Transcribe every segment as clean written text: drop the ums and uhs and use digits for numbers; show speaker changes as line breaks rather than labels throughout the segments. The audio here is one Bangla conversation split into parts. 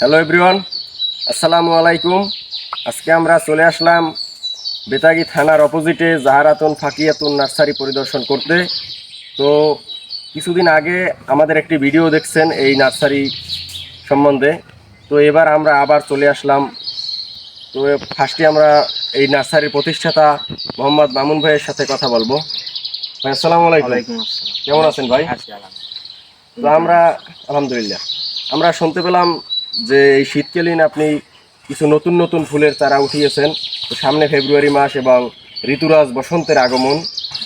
হ্যালো এভরিওয়ান, আসসালামু আলাইকুম। আজকে আমরা চলে আসলাম বেতাগী থানার অপোজিটে জাহারাতুন ফাকিয়াতুন নার্সারি পরিদর্শন করতে। তো কিছুদিন আগে আমাদের একটি ভিডিও দেখছেন এই নার্সারি সম্বন্ধে। তো এবার আমরা আবার চলে আসলাম। তো ফার্স্টে আমরা এই নার্সারির প্রতিষ্ঠাতা মোহাম্মদ মামুন ভাইয়ের সাথে কথা বলবো। ভাই আসসালামু আলাইকুম।
ওয়ালাইকুম আসসালাম।
কেমন আছেন ভাই?
আছি
তো আমরা আলহামদুলিল্লাহ, আমরা শুনতে পেলাম যে এই শীতকালীন আপনি কিছু নতুন নতুন ফুলের চারা উঠিয়েছেন। তো সামনে ফেব্রুয়ারি মাস এবং ঋতুরাজ বসন্তের আগমন,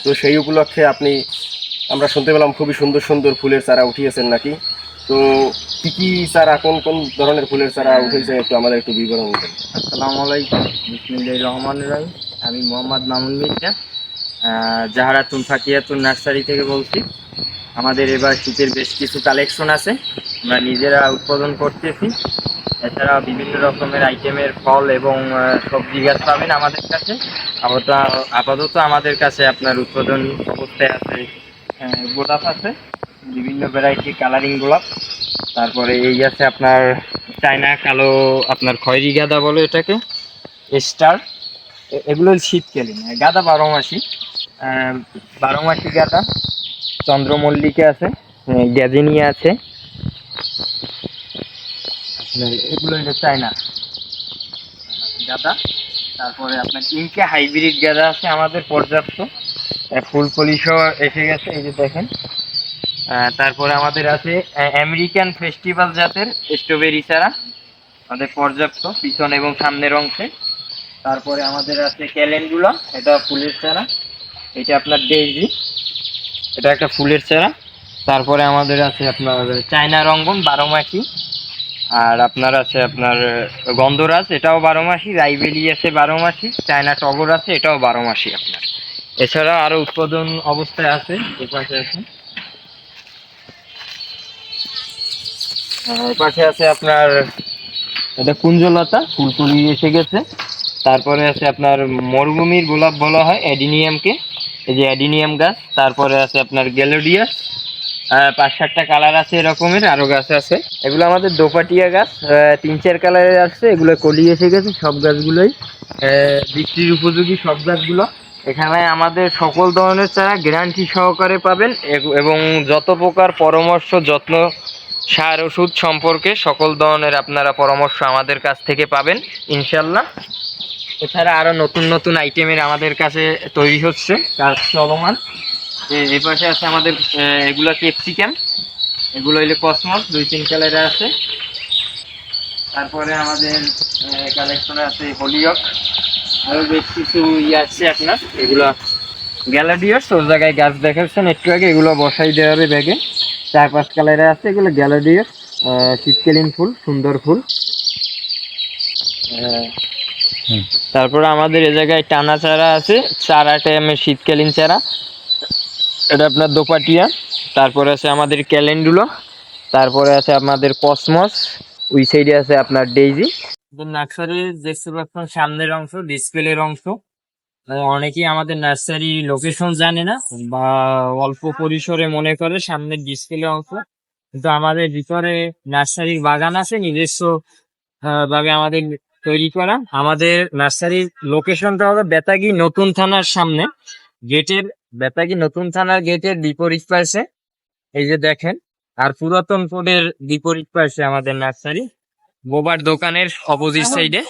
তো সেই উপলক্ষে আপনি আমরা শুনতে পেলাম খুবই সুন্দর সুন্দর ফুলের চারা উঠিয়েছেন নাকি? তো কী কী চারা, কোন কোন ধরনের ফুলের চারা উঠেছে একটু আমাদের একটু বিবরণ দেন।
আসসালামু আলাইকুম, বিসমিল্লাহির রহমানির রহিম। আমি মোহাম্মদ মামুন মির্জা, জাহারাতুন ফাকিয়াতুন নার্সারি থেকে বলছি। আমাদের এবার শীতের বেশ কিছু কালেকশন আছে, আমরা নিজেরা উৎপাদন করতেছি। এছাড়া বিভিন্ন রকমের আইটেমের ফল এবং সবজি গাছ পাবেন আমাদের কাছে। আপাতত আমাদের কাছে আপনার উৎপাদন অবস্থায় আছে গোলাপ আছে, বিভিন্ন ভ্যারাইটির কালারিং গোলাপ। তারপরে এই আছে আপনার চায়না কালো, আপনার খয়েরি গাঁদা বলে এটাকে, স্টার। এগুলো শীতকালীন গাঁদা, 12 মাসি, 12 মাসি গাঁদা। চন্দ্রমল্লিকা আছে, গ্যাজেনিয়া আছে, আপনার এগুলো হলো চায়না গাঁদা। তারপরে আপনার ইনকা হাইব্রিড গাঁদা আছে আমাদের পর্যাপ্ত, ফুল পলিশও এসে গেছে, এই যে দেখেন। তারপরে আমাদের আছে আমেরিকান ফেস্টিভ্যাল জাতের স্ট্রবেরি চারা, আমাদের পর্যাপ্ত পিছন এবং সামনের অংশে। তারপরে আমাদের আছে ক্যালেন্ডুলা, এটা ফুলের চারা। এটা আপনার ডেইজি, এটা একটা ফুলের চারা। তারপরে আমাদের আছে আপনার চায়না রঙ্গন, 12 মাসি। আর আপনার আছে আপনার গন্ধরাজ, এটাও 12 মাসি। রাইবেলি আছে 12 মাসি। চায়না টগর আছে, এটাও 12 মাসি আপনার। এছাড়া আরো উৎপাদন অবস্থায় আছে, এপাশে আছে। এপাশে আছে আপনার এটা কুঞ্জলতা, ফুলকলি এসে গেছে। তারপরে আছে আপনার মরুভূমির গোলাপ বলা হয় অ্যাডিনিয়ামকে, এই যে অ্যাডিনিয়াম গাছ। তারপরে আছে আপনার গ্যালোডিয়াস, 5-7টা কালার আছে এরকমের, আরো গাছ আছে। এগুলো আমাদের দোপাটিয়া গাছ, 3-4 কালারের আসছে। এগুলো কলি এসে গেছে, সব গাছগুলোই বিক্রির উপযোগী সব গাছগুলো। এখানে আমাদের সকল ধরনের চারা গ্যারান্টি সহকারে পাবেন এবং যত প্রকার পরামর্শ, যত্ন, সার ওষুধ সম্পর্কে সকল ধরনের আপনারা পরামর্শ আমাদের কাছ থেকে পাবেন ইনশাল্লাহ। এছাড়া আরো নতুন নতুন আইটেমের আমাদের কাছে তৈরি হচ্ছে, কাজ চলমান। এই পাশে আছে আমাদের এগুলো ক্যাপসিকাম, এগুলো হইলে কসমস, 2-3 কালারের আছে। তারপরে আমাদের কালেকশনে আছে হলিওক, আরো বেশ কিছু আছে আপনার। এগুলো গ্যালাডিয়াস, ওর জায়গায় গাছ দেখাচ্ছেন একটু আগে, এগুলো বসাই দেওয়া হবে ব্যাগে। 4-5 কালারের আছে, এগুলো গ্যালাডিয়াস, শীতকালীন ফুল, সুন্দর ফুল। তারপরে আমাদের এ জায়গায় টানা চারা আছে, চারাটা আমার শীতকালীন চারা, এটা আপনার দোপাটিয়া। তারপরে আছে আমাদের ক্যালেন্ডুলো, তারপরে আছে আমাদের কসমস, ওই সাইডে আছে আপনার ডেইজি। নার্সারির দেখতে পাচ্ছেন সামনের অংশ, ডিসপ্লের অংশ। অনেকেই আমাদের নার্সারি লোকেশন জানে না বা অল্প পরিসরে মনে করে সামনের ডিসপ্লে অংশ, কিন্তু আমাদের ভিতরে নার্সারির বাগান আছে নিজস্ব ভাবে আমাদের তৈরি করা। আমাদের নার্সারির লোকেশনটা হলো বেতাগী নতুন থানার সামনে, গেটের, বেতাগী নতুন থানার গেটের বিপরীত পাশে, এই যে দেখেন। আর পুরাতন কোডের বিপরীত পাশে আমাদের নার্সারি, বোবার দোকানের অপোজিট সাইডে।